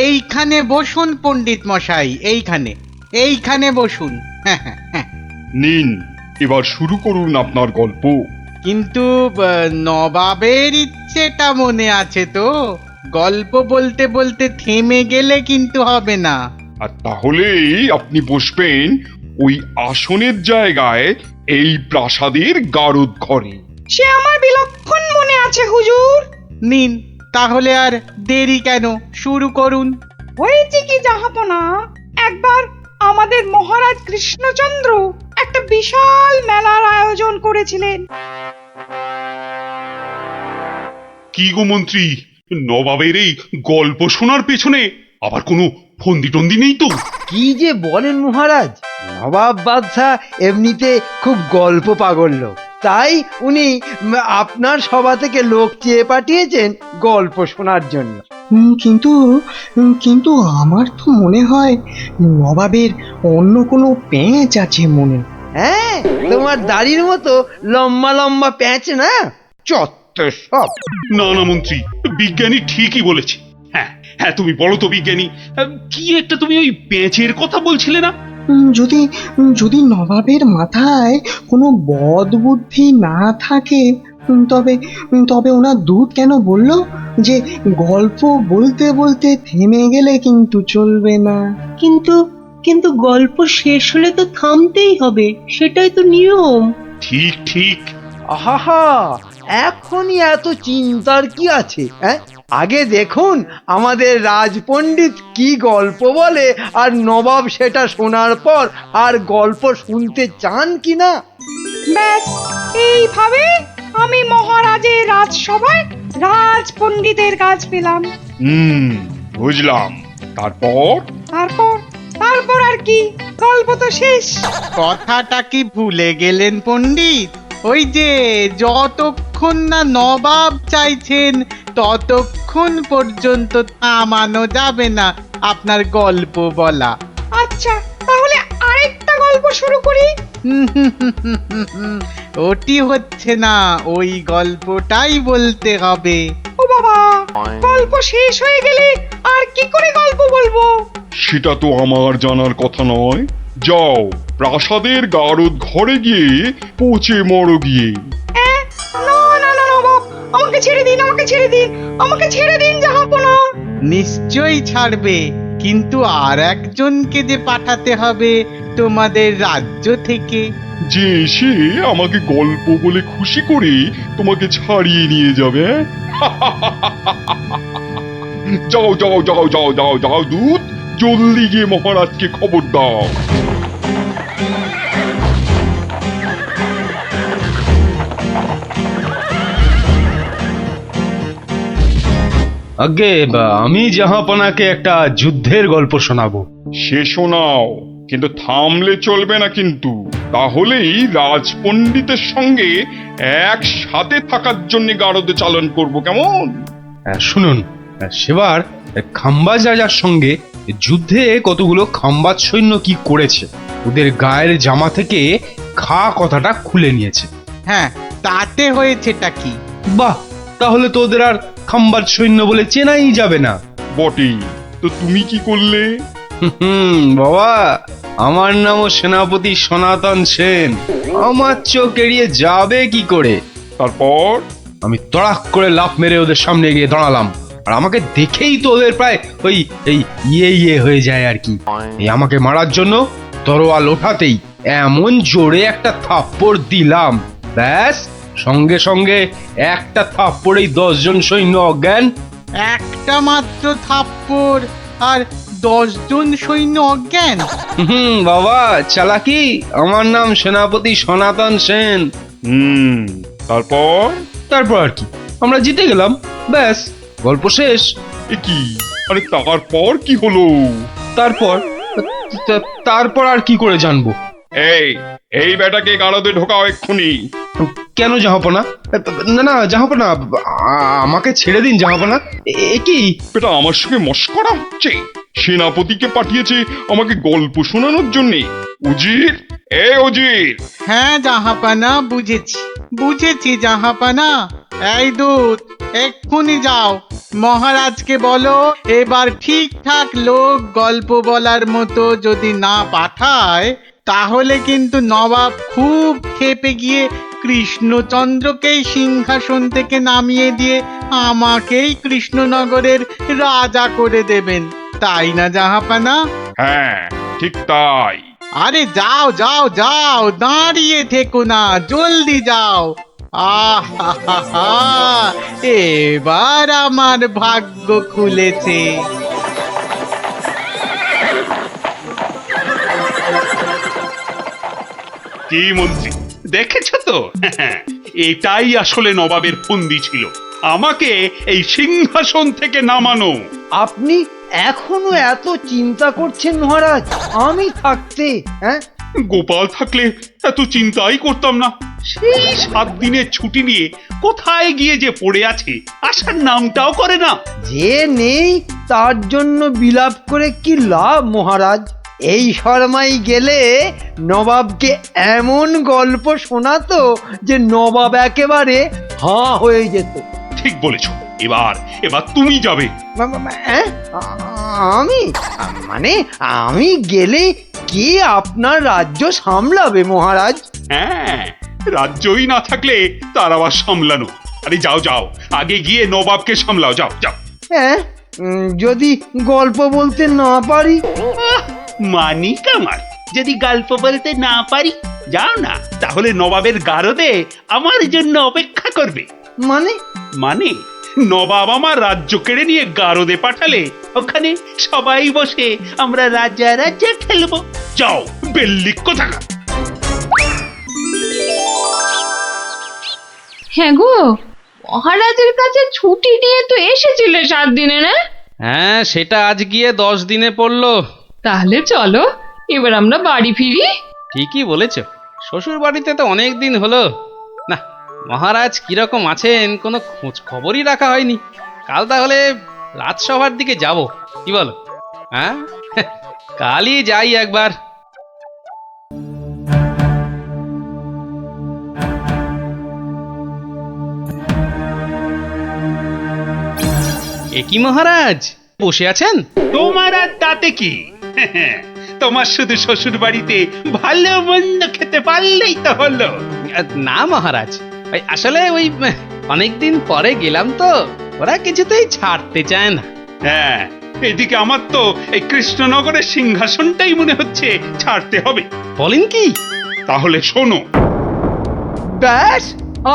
এইখানে বসুন পণ্ডিত মশাই, এইখানে এইখানে বসুন। হ্যাঁ হ্যাঁ হ্যাঁ। নিন, এবার শুরু করুন আপনার গল্প। কিন্তু নবাবের ইচ্ছেটা মনে আছে তো? গল্প বলতে বলতে থেমে গেলে কিন্তু হবে না। আর তাহলেই আপনি বসবেন ওই আসনের জায়গায়, এই প্রাসাদের গারদ ঘরে। সে আমার বিলক্ষণ মনে আছে হুজুর। নিন, তাহলে আর দেরি কেন, শুরু করুন। হয়েছে কি জাহাপনা, একবার আমাদের মহারাজ কৃষ্ণচন্দ্র একটা বিশাল মেলার আয়োজন করেছিলেন। কি গো মন্ত্রী, নবাবের এই গল্প শোনার পেছনে আবার কোনো ফন্দি টন্দি নেই তো? কি যে বলেন মহারাজ, নবাব বাদশাহ এমনিতে খুব গল্প পাগল লোক, তাই উনি আপনার সভা থেকে লোক চেয়ে পাঠিয়েছেন গল্প শোনার জন্য। কিন্তু কিন্তু আমার তো মনে হয় নবাবের অন্য কোনো পেঁচ আছে মনে। হ্যাঁ, তোমার দাড়ির মতো লম্বা লম্বা প্যাঁচ না, চত্ব সব। না না মন্ত্রী, বিজ্ঞানী ঠিকই বলেছে। হ্যাঁ হ্যাঁ, তুমি বলো তো বিজ্ঞানী, কি একটা তুমি ওই পেঁচের কথা বলছিলে না? যদি যদি নবাবের মাথায় কোনো বদ বুদ্ধি না থাকে, তবে তবে ওনার দূত কেন বললো যে গল্প বলতে বলতে থেমে গেলে কিন্তু চলবে না? কিন্তু কিন্তু গল্প শেষ হলে তো থামতেই হবে, সেটাই তো নিয়ম। ঠিক ঠিক। আহা, এখনই এত চিন্তার কি আছে? হ্যাঁ, আগে দেখুন আমাদের রাজপণ্ডিত কি গল্প বলে, আর নবাব সেটা শোনার পর আর গল্প শুনতে চান কিনা। ব্যাস, এইভাবে আমি মহারাজের রাজসভায় রাজ পণ্ডিতের কাজ পেলাম। বুঝলাম। তারপর? তারপর তারপর আর কি, গল্প তো শেষ। কথাটা কি ভুলে গেলেন পণ্ডিত? ওই যে যতক্ষণ না নবাব চাইছেন ততক্ষণ পর্যন্ত থামানো যাবে না আপনার গল্প বলা। আচ্ছা, তাহলে আরেকটা গল্প শুরু করি। ওটি হচ্ছে না, ওই গল্পটাই বলতে হবে। ও বাবা, গল্প শেষ হয়ে গেলে আর কি করে গল্প বলবো? সেটা তো আমার জানার কথা নয়। যাও, প্রাসাদের গারদ ঘরে গিয়ে পচে মরো গিয়ে। না না না নবাব, আমাকে ছেড়ে দিন, আমাকে ছেড়ে দিন, আমাকে ছেড়ে দিন জাহাপনা। নিশ্চয়ই ছাড়বে, কিন্তু আর একজনকে যে পাঠাতে হবে তোমাদের রাজ্য থেকে। যে এসে আমাকে গল্প বলে খুশি করে তোমাকে ছাড়িয়ে নিয়ে যাবে। যাও যাও যাও যাও যাও যাও দূত, জলদি গিয়ে মহারাজকে খবর দাও। আগে আমি জাহাপনাকে একটা যুদ্ধের গল্প শোনাবো। সে শোনাও, কিন্তু থামলে চলবে না কিন্তু। তাহলেই রাজপণ্ডিতের সঙ্গে একসাথে থাকার জন্য গারদে চালন করব, কেমন? শুনুন, সেবার খাম্বাজ রাজার সঙ্গে যুদ্ধে কতগুলো খাম্বাজ সৈন্য কি করেছে, ওদের গায়ের জামা থেকে খা কথাটা খুলে নিয়েছে। হ্যাঁ, তাতে হয়েছেটা কি? বাহ, তাহলে তো ওদের আর খাম্বাজ সৈন্য বলে চেনাই যাবে না। বটেই তো, তুমি কি করলে? বাবা, আমার নামও সেনাপতি সনাতন সেন, আমার চোখ এড়িয়ে যাবে কি করে? তারপর? আমি তড়াক করে লাফ মেরে ওদের সামনে গিয়ে দাঁড়ালাম, আর আমাকে দেখেই তো ওদের প্রায় ওই এই ইয়ে হয়ে যায় আর কি। এই আমাকে মারার জন্য তরোয়াল ওঠাতেই এমন জোরে একটা থাপ্পড় দিলাম, ব্যাস সঙ্গে সঙ্গে একটা থাপ্পড়েই 10 জন সৈন্য অজ্ঞান। একটা মাত্র থাপ্পড় আর 10 জন সৈন্য অজ্ঞান? বাবা চালাকি, আমার নাম সেনাপতি সনাতন সেন। তারপর? তারপর আর কি, আমরা জিতে গেলাম, ব্যাস গল্প শেষ। এ কি? আরে তারপর কি হলো? তারপর আর কি করে জানবো? এই এই বেটাকে গারদে ঢোকাও এক্ষুনি। কেন জাহাপনা? না না জাহাপনা, আমাকে ছেড়ে দিন জাহাপনা। এ কি? বেটা আমার সঙ্গে মশকরা হচ্ছে? সেনাপতিকে পাঠিয়েছে আমাকে গল্প শোনানোর জন্যে। উজির, এ উজির! হ্যাঁ জাহাপানা, বুঝেছি বুঝেছি জাহাপানা। এই দূত, এক্ষুনি যাও, মহারাজকে বলো এবার ঠিকঠাক লোক গল্প বলার মতো যদি না পাঠায় তাহলে কিন্তু নবাব খুব ক্ষেপে গিয়ে কৃষ্ণচন্দ্রকেই সিংহাসন থেকে নামিয়ে দিয়ে আমাকেই কৃষ্ণনগরের রাজা করে দেবেন, তাই না জাহাপানা? হ্যাঁ, ঠিক তাই। আরে যাও যাও যাও, দাঁড়িয়ে থেকো না, জলদি যাও। আহা, এবার আমার ভাগ্য খুলেছে। কি মন্ত্রী, দেখেছো তো? এটাই আসলে নবাবের ফন্দি ছিল, আমাকে এই সিংহাসন থেকে নামানো। আপনি এখনো এত চিন্তা করছেন মহারাজ আমি থাকতে? হ্যাঁ, গোপাল থাকলে এত চিন্তাই করতাম না। সেই 7 দিনের ছুটি নিয়ে কোথায় গিয়ে যে পড়ে আছে, আসার নামটাও করে না। যে নেই তার জন্য বিলাপ করে কি লাভ মহারাজ? এই শর্মাই গেলে নবাবকে এমন গল্প শোনাতো যে নবাব একেবারে হাঁ হয়ে যেত। ঠিক বলেছ, এবার এবার তুমি যাবে। হ্যাঁ, আমি মানে আমি গেলে কে আপনার রাজ্য সামলাবে মহারাজ? হ্যাঁ, রাজ্যই না থাকলে তার আবার সামলানো। আরে যাও যাও, আগে গিয়ে নবাবকে সামলাও, যাও যাও। হ্যাঁ, যদি গল্প বলতে না পারি? মানি কামাল, যদি গল্প বলতে না পারি, যাও না, তাহলে নবাবের গারদে আমার জন্য অপেক্ষা করবে। মানে মানে নবাব আমার রাজ্য কেড়ে নিয়ে গারদে পাঠালে ওখানে সবাই বসে আমরা রাজা রাজা খেলবো। যাও, বেল্লিক কোথাকার। হ্যাঁ গো, মহারাজের কাছে ছুটি নিয়ে তো এসেছিলে 7 দিনে, না? হ্যাঁ, সেটা আজ গিয়ে 10 দিনে পড়লো। তাহলে চলো এবার আমরা বাড়ি ফিরি। ঠিকই বলেছ, শ্বশুর বাড়িতে তো অনেক দিন হলো না। মহারাজ কিরকম আছেন কোনো খোঁজ খবরই রাখা হয়নি। কাল তাহলে রাজসভার দিকে যাব, কি বলো? হ্যাঁ, কালই যাই একবার। এ কি মহারাজ, বসে আছেন? তোমার আর তাতে কি? তোমার শুধু শ্বশুর বাড়িতে ভালো মন্দ খেতে পারলেই তো হলো। না মহারাজ, ওই আসলে ওই অনেকদিন পরে গেলাম তো, ওরা কিছুতেই ছাড়তে চায় না। হ্যাঁ, এদিকে আমার তো এই কৃষ্ণনগরের সিংহাসনটাই মনে হচ্ছে ছাড়তে হবে। বলেন কি? তাহলে শোনো, ব্যাস,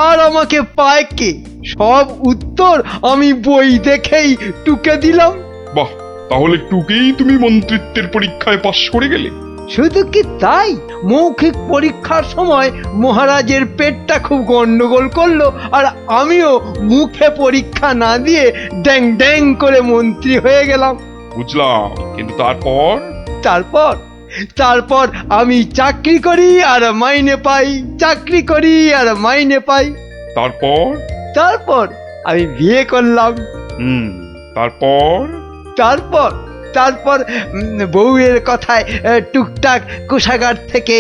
আর আমাকে পায় কে? সব উত্তর আমি বই দেখেই টুকে দিলাম। বাহ, তাহলে টুকেই তুমি মন্ত্রিত্বের পরীক্ষায় পাশ করে গেলে। শুধু কি তাই, মৌখিক পরীক্ষার সময় মহারাজের পেটটা খুব গন্ডগোল করলো, আর আমিও মুখে পরীক্ষা না দিয়ে ড্যাং ড্যাং করে মন্ত্রী হয়ে গেলাম। বুঝলাম, কিন্তু তারপর? তারপর তারপর আমি চাকরি করি আর মাইনে পাই, চাকরি করি আর মাইনে পাই। তারপর? তারপর আমি বিয়ে করলাম। তারপর? তারপর তারপর বউয়ের কথায় টুকটাক কোষাগার থেকে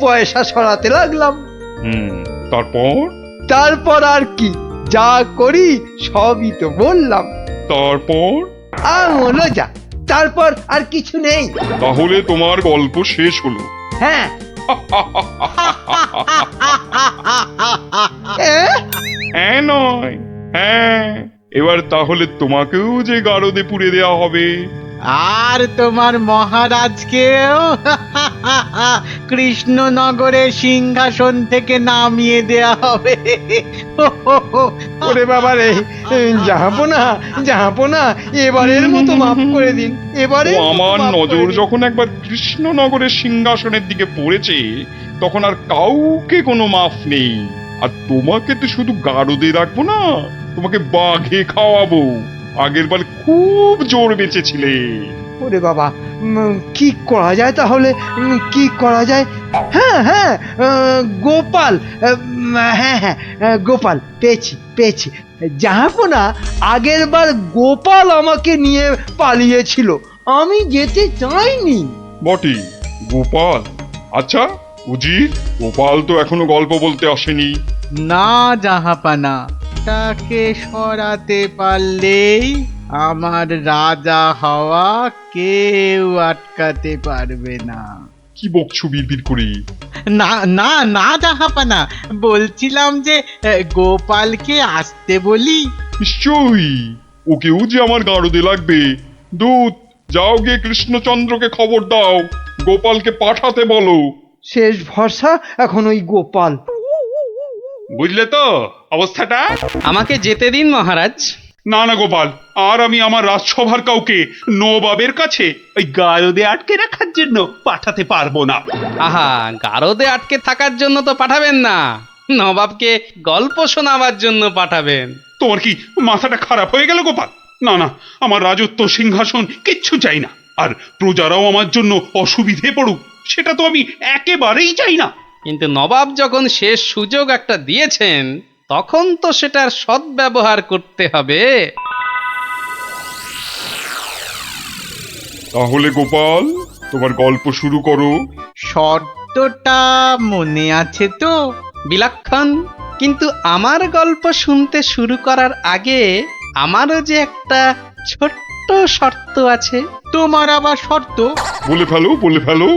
পয়সা সরাতে লাগলাম। তারপর? তারপর আর কি, যা করি সবই তো বললাম। তারপর? হলো যা, তারপর আর কিছু নেই। তাহলে তোমার গল্প শেষ হলো? হ্যাঁ। হ্যাঁ নয়, হ্যাঁ। এবার তাহলে তোমাকেও যে গারদে পুড়ে দেওয়া হবে, আর তোমার মহারাজকেও কৃষ্ণনগরের সিংহাসন থেকে নামিয়ে দেয়া হবে। ওরে বাবা রে, জাহাপনা, এবারের মতো মাফ করে দিন, এবারে আমার নজর যখন একবার কৃষ্ণনগরের সিংহাসনের দিকে পড়েছে তখন আর কাউকে কোনো মাফ নেই। আর তোমাকে তো শুধু গারদে রাখবো না, তোমাকে বাঘে খাওয়াবো। আগের বার খুব জোর বেঁচেছিলে। ওরে বাবা, কি করা যায় তাহলে, কি করা যায়? হ্যাঁ হ্যাঁ, গোপাল, হ্যাঁ হ্যাঁ, গোপাল, পেয়েছি। জাহাপনা, আগের বার গোপাল আমাকে নিয়ে পালিয়েছিল, আমি যেতে চাইনি। বটে, গোপাল? আচ্ছা উজির, গোপাল তো এখনো গল্প বলতে আসেনি। না জাহাপানা, ওটাকে সরাতে পারলেই আমার রাজা হওয়া কেউ আটকাতে পারবে না। কি বকছো বিড়বিড় করে? না না না জাহাপানা, বলছিলাম যে গোপালকে আসতে বলি। নিশ্চয়ই, ওকেও যে আমার গারদে লাগবে। দূত, যাও গিয়ে কৃষ্ণচন্দ্রকে খবর দাও, গোপালকে পাঠাতে বলো। শেষ ভরসা এখন ওই গোপাল। বুঝলে তো অবস্থাটা? আমাকে যেতে দিন মহারাজ। না না গোপাল, আর আমি আমার রাজসভার কাউকে নবাবের কাছে ওই গারদে আটকে রাখার জন্য পাঠাতে পারবো না। আহা, গারদে আটকে থাকার জন্য তো পাঠাবেন না, নবাবকে গল্প শোনাবার জন্য পাঠাবেন। তোমার কি মাথাটা খারাপ হয়ে গেল গোপাল? না না, আমার রাজত্ব সিংহাসন কিচ্ছু চাই না, আর প্রজারাও আমার জন্য অসুবিধে পড়ুক সেটা তো আমি একেবারেই চাই না। কিন্তু নবাব যখন শেষ সুযোগ একটা দিয়েছেন, তখন তো সেটার সদ্ব্যবহার করতে হবে। তাহলে গোপাল, তোমার গল্প শুরু করো। শর্তটা মনে আছে তো? বিলক্ষণ। কিন্তু আমার গল্প শুনতে শুরু করার আগে আমারও যে একটা ছোট্ট শর্ত আছে। তোমার আবার শর্ত? বলে ফেলো, বলে ফেলো।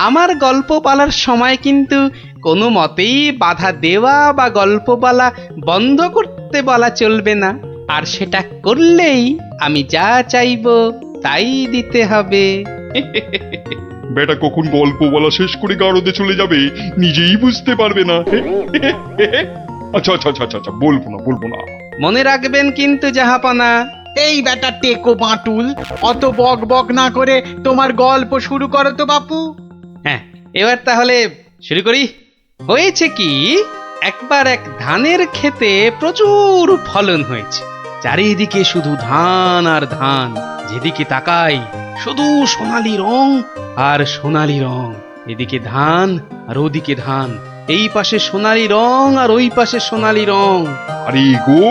আমার গল্প বলার সময় কিন্তু কোনো মতেই বাধা দেওয়া বা গল্প বলা বন্ধ করতে বলা চলবে না। আর সেটা করলেই আমি যা চাইবো তাই দিতে হবে। বেটা কখন গল্প বলা শেষ করে গারদে চলে যাবে নিজেই বুঝতে পারবে না। আচ্ছা আচ্ছা আচ্ছা আচ্ছা, বলবো না, বলবো না। মনে রাখবেন কিন্তু জাহাপানা। এই বেটা টেকো বাঁটুল, অত বক বক না করে তোমার গল্প শুরু করো তো বাপু। হ্যাঁ, এবার তাহলে শুরু করি। হয়েছে কি, একবার এক ধানের ক্ষেতে প্রচুর ফলন হয়েছে। চারিদিকে শুধু ধান আর ধান, যেদিকে তাকাই শুধু সোনালী রং আর সোনালী রং। এদিকে ধান আর ওদিকে ধান, এই পাশে সোনালী রং আর ওই পাশে সোনালী রং। আরে গো,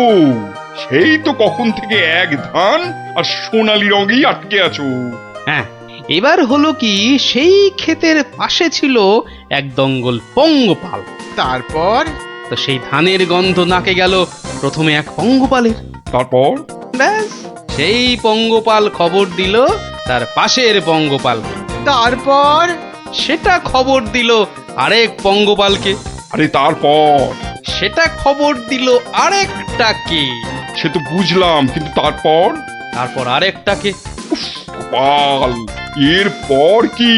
সেই তো কখন থেকে এক ধান আর সোনালী রঙেই আটকে আছো। হ্যাঁ, এবার হলো কি, সেই ক্ষেতের পাশে ছিল এক দঙ্গল পঙ্গপাল। তারপর? তো সেই ধানের গন্ধ নাকে গেল প্রথমে এক পঙ্গপালের। তারপর? ব্যাস, সেই পঙ্গপাল খবর দিল তার পাশের পঙ্গপালকে। তারপর? সেটা খবর দিল আরেক পঙ্গপালকে। আরে তারপর? সেটা খবর দিল আরেকটাকে। সে তো বুঝলাম, কিন্তু তারপর? তারপর আরেকটাকে। গোপাল, এরপর কি?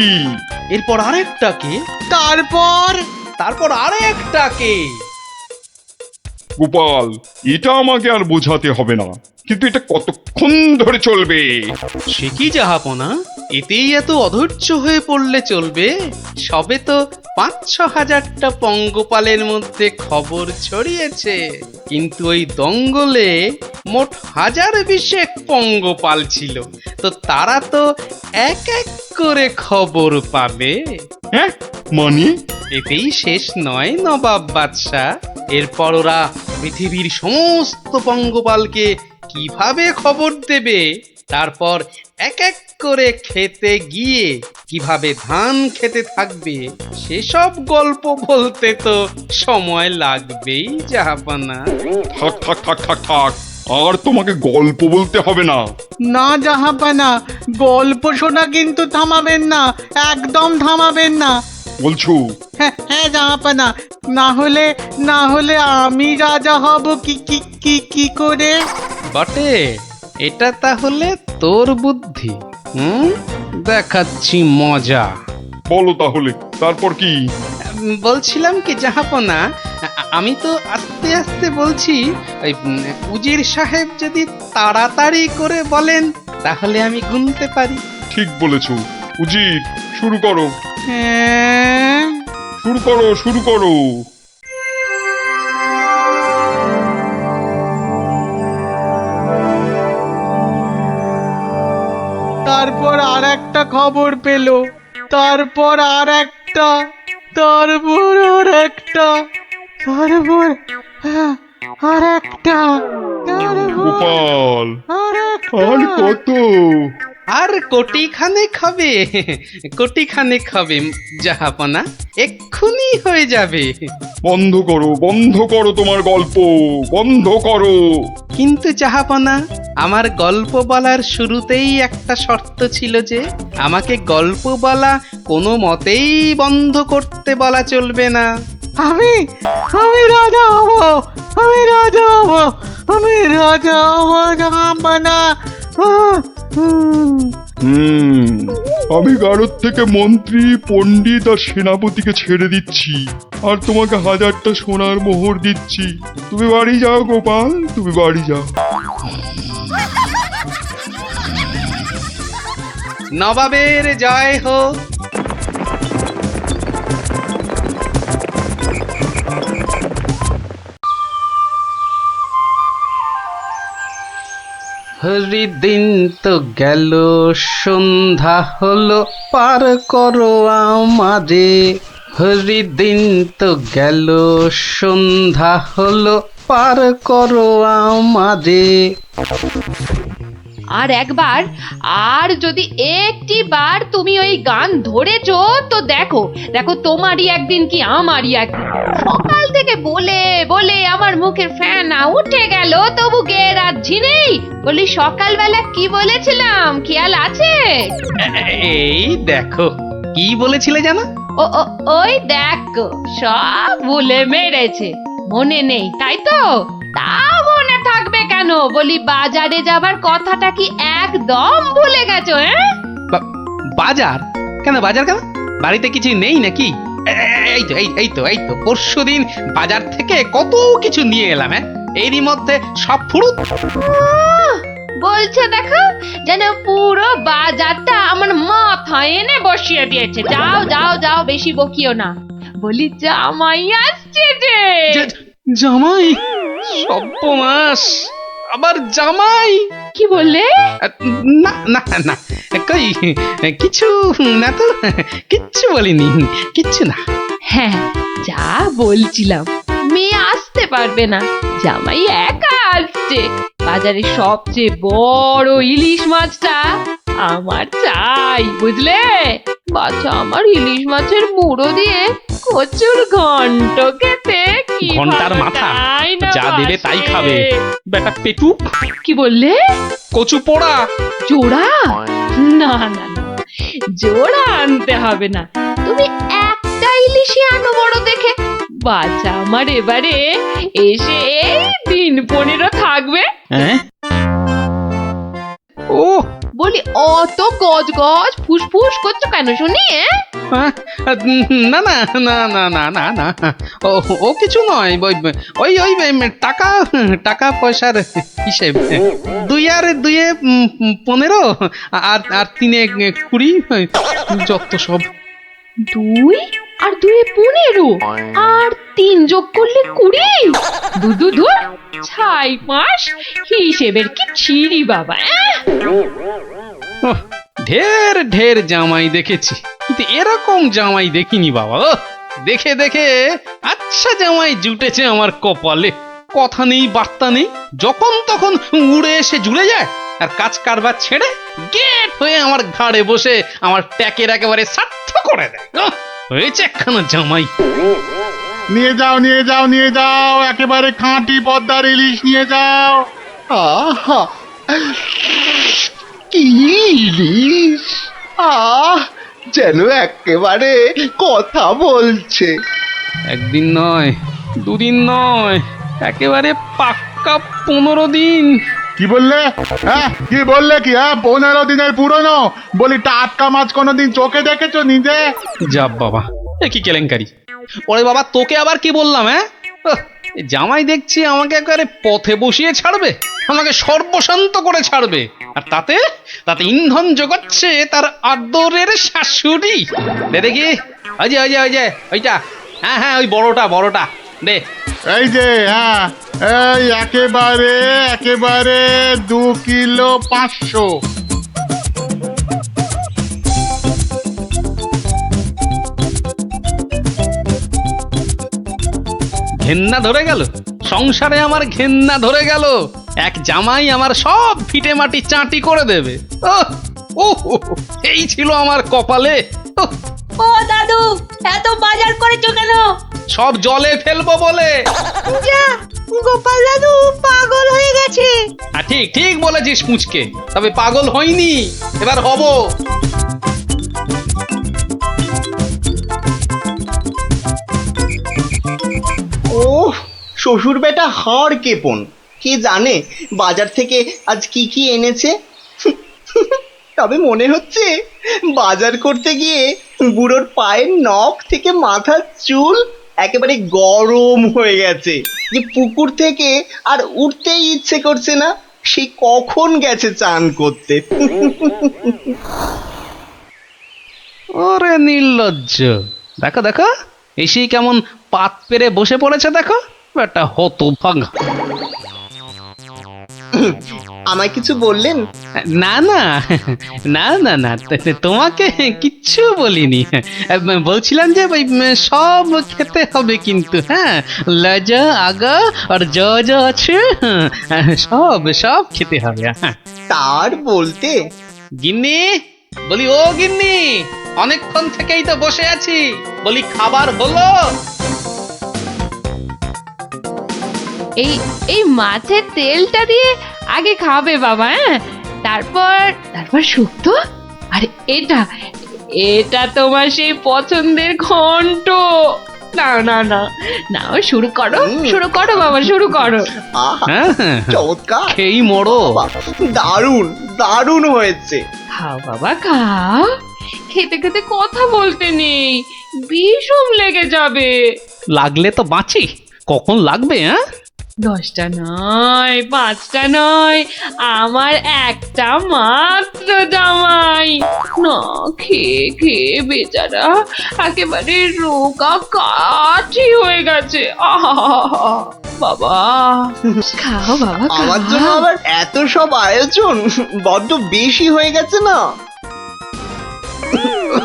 এরপর আরেকটাকে। তারপর? তারপর আরেকটাকে। গোপাল, এটা আমাকে আর বোঝাতে হবে না, কিন্তু এটা কতক্ষণ ধরে চলবে? সে কি জাহাপনা, এতেই এত অধৈর্য হয়ে পড়লে চলবে? সবে তো ৫-৬ হাজারটা পঙ্গপালের মধ্যে খবর ছড়িয়েছে, কিন্তু ওই দঙ্গলে মোট ১০২০ পঙ্গপাল ছিল। তো তারা তো এক এক করে খবর পাবে। হ্যাঁ, মানে? এতেই শেষ নয় নবাব বাদশাহ। এরপর ওরা পৃথিবীর সমস্ত পঙ্গপালকে কিভাবে খবর দেবে, তারপর এক এক করে খেতে গিয়ে কিভাবে ধান খেতে থাকবে, সেসব গল্প বলতে তো সময় লাগবেই জাহাপানা। থাক থাক থাক থাক থাক, আর তোমাকে গল্প বলতে হবে না। না জাহাপানা, গল্প শোনা কিন্তু থামাবেন না, একদম থামাবেন না। বলছো? হ্যাঁ হ্যাঁ জাহাপানা, না হলে আমি রাজা হব কি কি কি কি করে? বটে, এটা তাহলে তোর বুদ্ধি। দেখাচ্ছি মজা। বলো তাহলে, তারপর কি? বলছিলাম কি জাহাপনা, আমি তো আস্তে আস্তে বলছি। ওই উজির সাহেব যদি তাড়াতাড়ি করে বলেন তাহলে আমি গুনতে পারি। ঠিক বলেছো। উজির, শুরু করো, হ্যাঁ, শুরু করো, শুরু করো। তারপর আর একটা খবর পেল, তারপর আর একটা, তারপর আর একটা, তারপর আর একটা, গোপাল, আর আর কত? আর কোটি খানেক হবে, কোটি খানেক হবে জাহাপনা, এক্ষুনি হয়ে যাবে। বন্ধ করো তোমার গল্প, বন্ধ করো। কিন্তু জাহাপনা, আমার গল্প বলার শুরুতেই একটা শর্ত ছিল যে আমাকে গল্প বলা কোনো মতেই বন্ধ করতে বলা চলবে না। আমি আমি রাজা হব, আমি রাজা হব, আমি রাজা হব জাহাপনা। আমি গারদ থেকে মন্ত্রী, পণ্ডিত আর সেনাপতিকে ছেড়ে দিচ্ছি, আর তোমাকে 1000টা সোনার মোহর দিচ্ছি। তুমি বাড়ি যাও গোপাল, তুমি বাড়ি যাও। নবাবের জয় হোক। হরিদিন তো গেল, সন্ধ্যা হলো, পার করো আমারে। হরিদিন তো গেল, সন্ধ্যা হলো, পার করো আমারে। আর একবার, আর যদি একটি বার তুমি ওই গান ধরেছো তো দেখো দেখো, তোমারই একদিন কি আমারই একদিন। সকাল থেকে বলে বলে আমার মুখের ফেনা উঠে গেল, তবু গেয়ে রাখছি নেই। বলি সকালবেলা কি বলেছিলাম, খেয়াল আছে? এই দেখো, কি বলেছিলে জানো? ও ও, ওই দেখো, সব ভুলে মেরেছে, মনে নেই তাই তো? তা মনে থাকবে কেন? বলি বাজারে যাবার কথাটা কি একদম ভুলে গেছো? বাজার কেন? বাজার কেন? বাড়িতে কিছু নেই নাকি? এই তো পরশুদিন বাজার থেকে কত কিছু নিয়ে এলাম। এরই মধ্যে সব ফুরুত। বলছে দেখো, যেন পুরো বাজারটা আমার মাথায় এনে বসিয়ে দিয়েছে। যাও যাও যাও, বেশি বকিও না। বলি জামাই আসছে যে। জামাই? সর্বনাশ, আবার জামাই? কি বললে? না না না, কই কিছু না তো, কিচ্ছু বলিনি, কিচ্ছু না। হ্যাঁ, যা বলছিলাম, মেয়ে আসতে পারবে না, জামাই একা আসছে। বাজারে সবচেয়ে বড় ইলিশ মাছটা আমার চাই, বুঝলে? বাচ্চা আমার ইলিশ মাছের মুড়ো দিয়ে কচুর ঘন্ট খেতে কি ঘন্টার মাথা যা দেবে তাই খাবে বেটা পেটু। কি বললে? কচু পোড়া? জোড়া? না না না, জোড়া আনতে হবে না, তুমি একটা ইলিশই আনো বড় দেখে। বাচ্চা আমার এবারে এসে দিন 15 থাকবে। ও বলি অত গজ গজ ফুসফুস করছো কেন শুনি? না না না না না না না, ও কিছু নয়, ওই ওই টাকা টাকা পয়সার হিসেব। 2 আর 2 15, আর 3 20, যত সব। 2 আর 2 15, আর 3 যোগ করলে 20। দুদু ছাই মাস হিসেবের কি ছিরি বাবা। ঢের ঢের জামাই দেখেছি, কিন্তু এরকম জামাই দেখিনি বাবা। দেখে দেখে আচ্ছা জামাই জুটেছে আমার কপালে। কথা নেই, বার্তা নেই, যখন তখন উড়ে এসে জুড়ে যায়, আর কাজ কারবার ছেড়ে গেট হয়ে আমার ঘাড়ে বসে আমার ট্যাকের একেবারে সার্থ করে দেয়। হয়েছে একখানা জামাই। নিয়ে যাও নিয়ে যাও নিয়ে যাও, একেবারে খাঁটি পদ্মার ইলিশ নিয়ে যাও। আহা, কি ইলিশ! যেন একেবারে কথা বলছে। একদিন নয়, 2 দিন নয়, একেবারে পাক্কা 15 দিন। কি বললে? কি বললে? কি 15 দিনের পুরনো? বলি টাটকা মাছ কোনোদিন চোখে দেখেছো নিজে? যা বাবা, এ কি কেলেঙ্কারি! ওরে বাবা, তোকে আবার কি বললাম? জামাই দেখছি আমাকে একেবারে পথে বসিয়ে ছাড়বে, আমাকে সর্বশান্ত করে ছাড়বে, আর তাতে তাতে ইন্ধন জোগাচ্ছে তার আদরের শাশুড়ি। দেখি, ওই যে ওইটা, হ্যাঁ ওই বড়টা দে। এই যে, এই একেবারে 2 কিলো 500। ঘেন্না ধরে গেল, সংসারে আমার ঘেন্না ধরে গেল। এক জামাই আমার সব ভিটে মাটি চাঁটি করে দেবে। এই ছিল আমার কপালে। উহ, ও দাদু, এত বাজার করেছো কেন? সব জলে ফেলবো বলে। যা, গোপাল দাদু পাগল হয়ে গেছে। ঠিক ঠিক বলেছিস পুচকে, তবে পাগল হইনি, এবার হব। ও শ্বশুর বেটা হাড় কেপন, কে জানে বাজার থেকে আজ কি কি এনেছে। তবে মনে হচ্ছে বাজার করতে গিয়ে বুড়োর পায়ের নখ থেকে মাথার চুল একেবারে গরম হয়ে গেছে, যে পুকুর থেকে আর উঠতেই ইচ্ছে করছে না, সে কখন গেছে চান করতে। ওরে নির্লজ্জ, দেখো দেখো এসেই কেমন পাত পেরে বসে পড়েছে, দেখো একটা হতভাগা। আমায় কিছু বললেন? না না না না না, তোমাকে কিচ্ছু বলিনি। বলছিলাম যে ওই সব খেতে হবে কিন্তু, হ্যাঁ, লজা আগা আর যা যা আছে সব সব খেতে হবে। হ্যাঁ, তার বলতে গিন্নি, বলি ও গিন্নি, অনেকক্ষণ থেকেই তো বসে আছি, বলি খাবার হলো? এই এই মাছের তেলটা দিয়ে আগে খাবে বাবা, হ্যাঁ, তারপর তারপর শুক্তো। আর এটা এটা তোমার সেই পছন্দের ঘন্ট। না না না না, শুরু করো শুরু করো বাবা, শুরু করো। আহা, হ্যাঁ হ্যাঁ, চমৎকার, খেয়েই মরো। দারুণ দারুণ হয়েছে। খাও বাবা খাও, খেতে খেতে কথা বলতে নেই, বিষম লেগে যাবে। লাগলে তো বাঁচি, কখন লাগবে? হ্যাঁ, 10টা নয়, 5টা নয়, আমার একটা মাত্র জামাই। না খেয়ে খেয়ে বেচারা একেবারে রোগা কাঠি হয়ে গেছে। আহা বাবা, খাও বাবা আমার জন্য খাও। আবার এত সব আয়োজন বড্ড বেশি হয়ে গেছে না?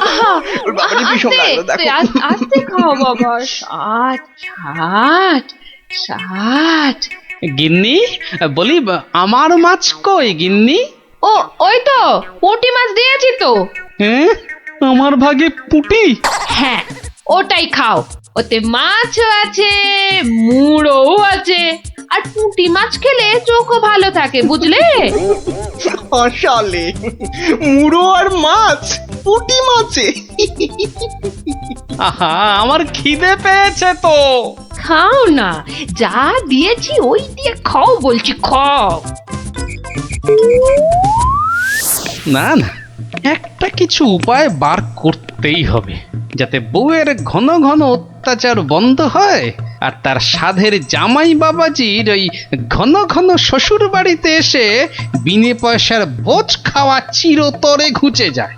আহা, ওর বাবারই ভীষণ আস্তে, লাগলো, দেখো। আস্তে খাও বাবা। 60 60। গিন্নি, বলি আমার মাছ কই গিন্নি? ও ওই তো পুঁটি মাছ দিয়েছি তো। হ্যাঁ, আমার ভাগে পুটি। হ্যাঁ, ওটাই খাও, ওতে মাছও আছে, মুড়োও আছে, আর পুঁটি মাছ খেলে চোখও ভালো থাকে, বুঝলে? আসলে মুড়ো আর মাছ, পুঁটি মাছে। আহা, আমার খিদে পেয়েছে তো। খাও না, যা দিয়েছি ওই দিয়ে খাও বলছি, খাও। না না, একটা কিছু উপায় বার করতেই হবে, যাতে বউয়ের ঘন ঘন অত্যাচার বন্ধ হয়, আর তার সাধের জামাই বাবাজির ওই ঘন ঘন শ্বশুর বাড়িতে এসে বিনে পয়সার ভোজ খাওয়া চিরতরে ঘুচে যায়।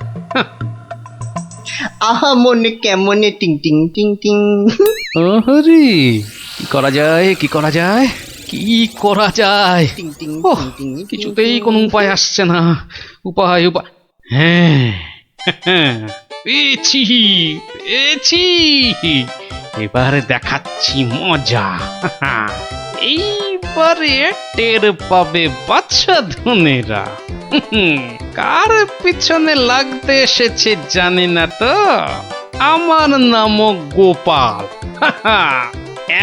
আহা মনে কেমনে টিং টিং টিং টিং। ওহরি, কি করা যায়, কি করা যায়, কি করা যায়? টিং টিং ওহ, টিং টিং, কিছুতেই কোনো উপায় আসছে না। উপায় উপায়, হ্যাঁ পেয়েছি পেয়েছি, এবারে দেখাচ্ছি মজা। এইবারে টের পাবে বাচ্চা ধনেরা কার পিছনে লাগতে এসেছে জানি না তো। আমার নামও গোপাল।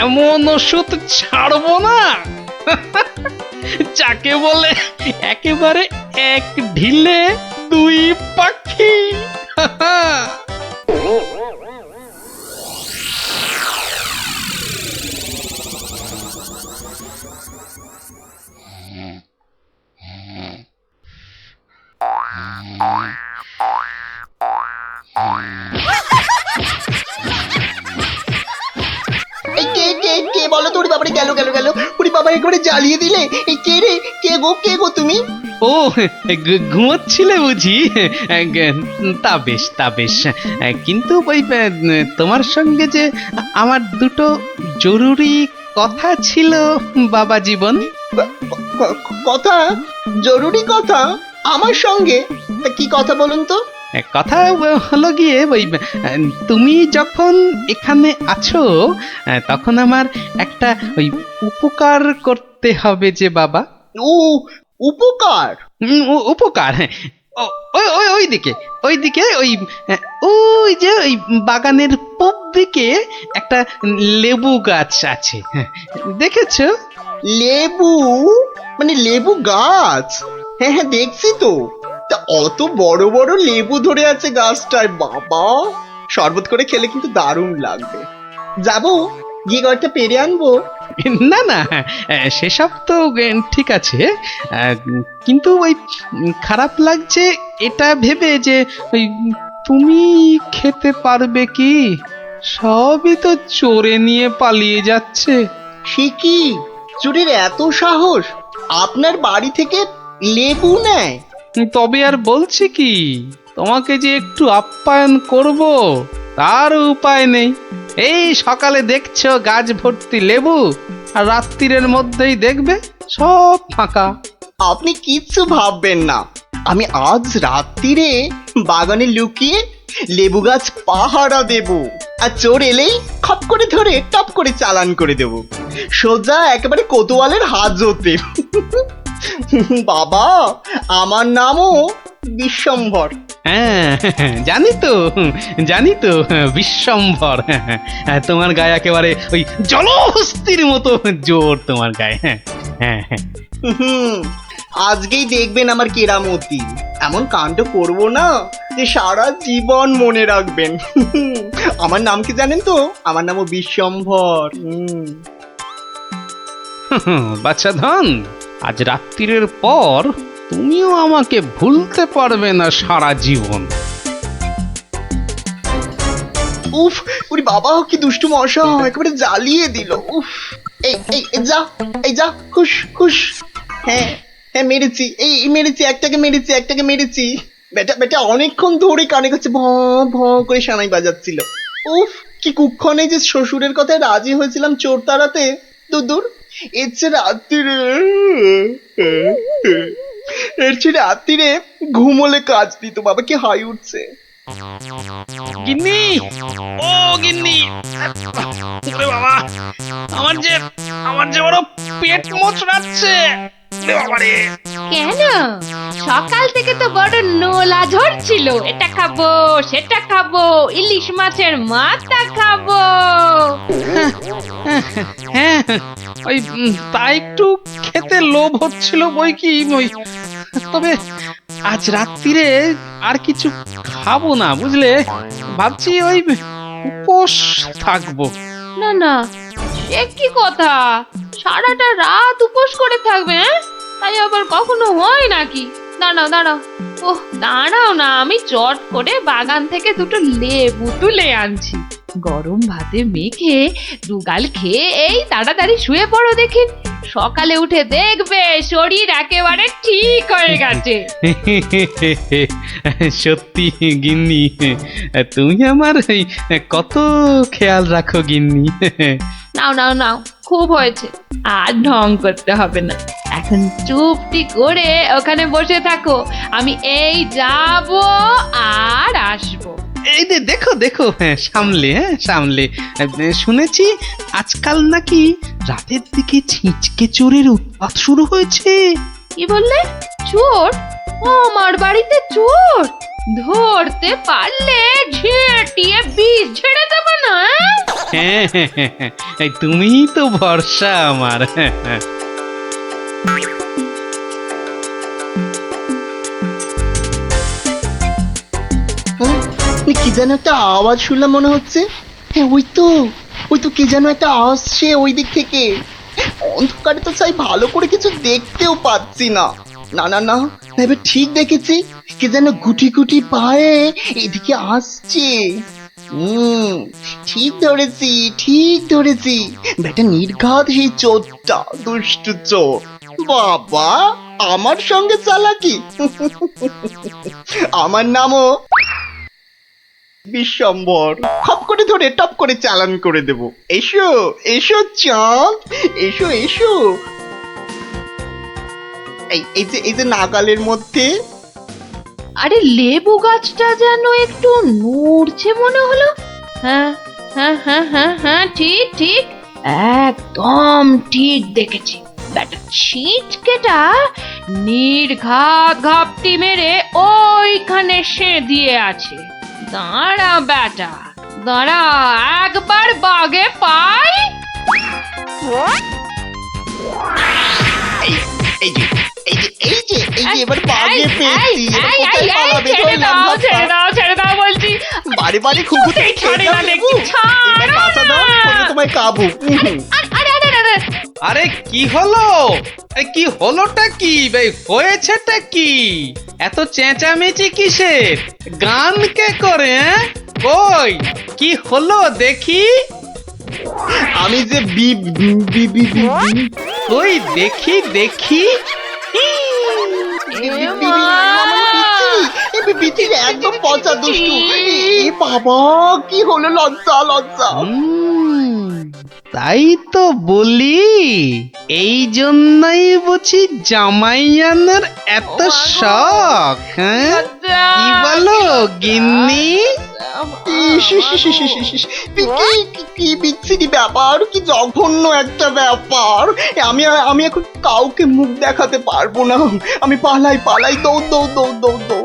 এমন ওষুধ ছাড়বো না যাকে বলে একেবারে এক ঢিলে দুই পাখি। এই কে বলো তো? ওরে বাবারে, গেল গেল গেল, ওরে বাবা একেবারে জ্বালিয়ে দিলে। এই কে রে? কে গো তুমি? ও, ঘুমোচ্ছিলে বুঝি? তা বেশ তা বেশ, কিন্তু ওই তোমার সঙ্গে যে আমার দুটো জরুরি কথা ছিল বাবা জীবন। কথা? জরুরি কথা আমার সঙ্গে? তা কি কথা বলুন তো? কথা হলো গিয়ে ওই তুমি যখন এখানে আছো তখন আমার একটা ওই উপকার করতে হবে যে বাবা। ও উপকার? উপকার, ওই ওই ওই দিকে ওই যে ওই বাগানের পূব দিকে একটা লেবু গাছ আছে, দেখেছো? লেবু? মানে লেবু গাছ? হ্যাঁ হ্যাঁ, দেখছি তো। তা অত বড় বড় লেবু ধরে আছে গাছটায়, বাবা! শরবত করে খেলে কিন্তু দারুণ লাগবে। যাবো, গিয়ে কয়েকটা পেরে আনবো। না না, সেসব তো ঠিক আছে, কিন্তু ওই খারাপ লাগছে এটা ভেবে যে ওই তুমি খেতে পারবে কি? সবই তো চোরে নিয়ে পালিয়ে যাচ্ছে। সে কি, চোরের এত সাহস? আপনার বাড়ি থেকে লেবু নেয়? তবে আর বলছি কি, তোমাকে যে একটু আপ্যায়ন করব তার উপায় নেই। এই সকালে দেখছো গাছ ভর্তি লেবু, আর রাত্রিরের মধ্যেই দেখবে সব ফাঁকা। আপনি কিচ্ছু ভাববেন না, আমি আজ রাত্রিরে বাগানে লুকিয়ে লেবু গাছ পাহারা দেব, আর চোর এলেই খপ করে ধরে টপ করে চালান করে দেব, সোজা একেবারে কোতোয়ালের হাজতে। বাবা, আমার নামও বিশ্বম্ভর। হ্যাঁ, জানি তো বিশ্বম্ভর। তোমার গায়ে একেবারে ওই জলহস্তির মতো জোর তোমার গায়ে। হ্যাঁ, আজকেই দেখবেন আমার কেরামতি। এমন কাণ্ড করবো না যে সারা জীবন মনে রাখবেন। আমার নাম কি জানেন তো? আমার নামও বিশ্বম্ভর। বাচ্চা ধন, আজ রাত্রিরের পর তুমিও আমাকে ভুলতে পারবে না সারা জীবন। উফ, ওরে বাবা, কি দুষ্টু মশা, একেবারে জ্বালিয়ে দিল। উফ, এই এই এই যা, এই যা, খুশ খুশ। হ্যাঁ হ্যাঁ, মেরেছি, এই মেরেছি, একটাকে মেরেছি। বেটা অনেকক্ষণ ধরে কানে কাছে ভ ভ করে সানাই বাজাচ্ছিল। উফ, কি কুক্ষণে যে শ্বশুরের কথায় রাজি হয়েছিলাম চোর তাড়াতে। দূর, এর চেয়ে রাত্রিরে ঘুমোলে কাজ দিত। বাবা, কি হাই উঠছে। গিন্নি, ও গিন্নি, ওরে বাবা, আমার যে বড় পেট মোচড়াচ্ছে। কেন? সকাল থেকে তো বড় নোলা ঝরছিল, এটা খাবো সেটা খাবো, ইলিশ মাছের মাথা খাবো। হ্যাঁ, ওই তা একটু খেতে লোভ হচ্ছিল বই কি, তবে আজ রাত্রিরে আর কিছু খাবো না, বুঝলে? ভাবছি ওই উপোস থাকবো। না, সে কি কথা? সারাটা রাত উপোস করে থাকবে? তাই আবার কখনো হয় নাকি? দাঁড়াও, ওহ দাঁড়াও না, আমি চট করে বাগান থেকে দুটো লেবু তুলে আনছি। গরম ভাতে মেখে দুগাল খেয়ে এই তাড়াতাড়ি শুয়ে পড়ো দেখি, সকালে উঠে দেখবে শরীর একেবারে ঠিক হয়ে গেছে। সত্যি গিন্নি, তুমি আমার কত খেয়াল রাখো গিন্নি। নাও, খুব হয়েছে, আর ঢং করতে হবে না। এখন চুপটি করে ওখানে বসে থাকো, আমি এই যাব আর আসবো। এই যে দেখো, সামলে। শুনেছি আজকাল নাকি রাতের দিকে ছিঁচকে চোরের উৎপাত শুরু হয়েছে। কি বললে? চোর? আমার বাড়িতে চোর? ধরতে পারলে ঝেঁটিয়ে বিষ ঝেড়ে দেবো না? হ্যাঁ, তুমিই তো ভরসা আমার। কি যেন একটা আওয়াজ শুনলাম মনে হচ্ছে। হ্যাঁ, ওই তো কি যেন একটা আসছে ওই দিক থেকে। অন্ধকারে তো চাই ভালো করে কিছু দেখতেও পাচ্ছি না। না, এবার ঠিক দেখেছি, কে যেন গুটি গুটি পায়ে এদিকে আসছে। ঠিক ধরেছি, বেটা নির্ঘাত সেই চোরটা, দুষ্টু চোর। বাবা, আমার সঙ্গে চালাকি। আমার নামও বিশ্বম্ভর। খপ করে ধরে টপ করে চালান করে দেব। এসো চাঁদ, এসো। এই যে নাগালের মধ্যে। আরে লেবু গাছটা যেন একটু নড়ছে মনে হলো। হ্যাঁ, ঠিক, একদম ঠিক দেখেছি। ব্যাটা ছিটকেটা নির্ঘাত ঘাপটি মেরে ওইখানে দিয়ে আছে। দাঁড়া ব্যাটা, দাঁড়া, একবার বাগে পাই। এবার বাগে পেয়েছি। এবার কোথায় পালাবে? ধরলাম, ধরলাম। ছেড়ে দাও বলছি। বারে বারে খুকুতে ছাড়ি না দেখি, এবার বাঁচা দাও, আমি তোমায় কাবু। আরে কি হলো? আরে কি হলোটা কি ভাই, হয়েছেটা কি? এত চেঁচামেচি কিসের? গান কে করে? কই কি হলো দেখি? আমি যে কই দেখি দেখি। একদম পচা দুষ্টু। এ বাবা, কি হলো? লজ্জা লজ্জা। তাই তো বলি, এই জন্যই বুঝি জামাইয়ানের এত শখ। হ্যাঁ কি বলো গিন্নি? কি বিচ্ছিরি ব্যাপার, কি জঘন্য একটা ব্যাপার। আমি এখন কাউকে মুখ দেখাতে পারবো না। আমি পালাই, দৌড় দৌড় দৌড় দৌড় দৌড়।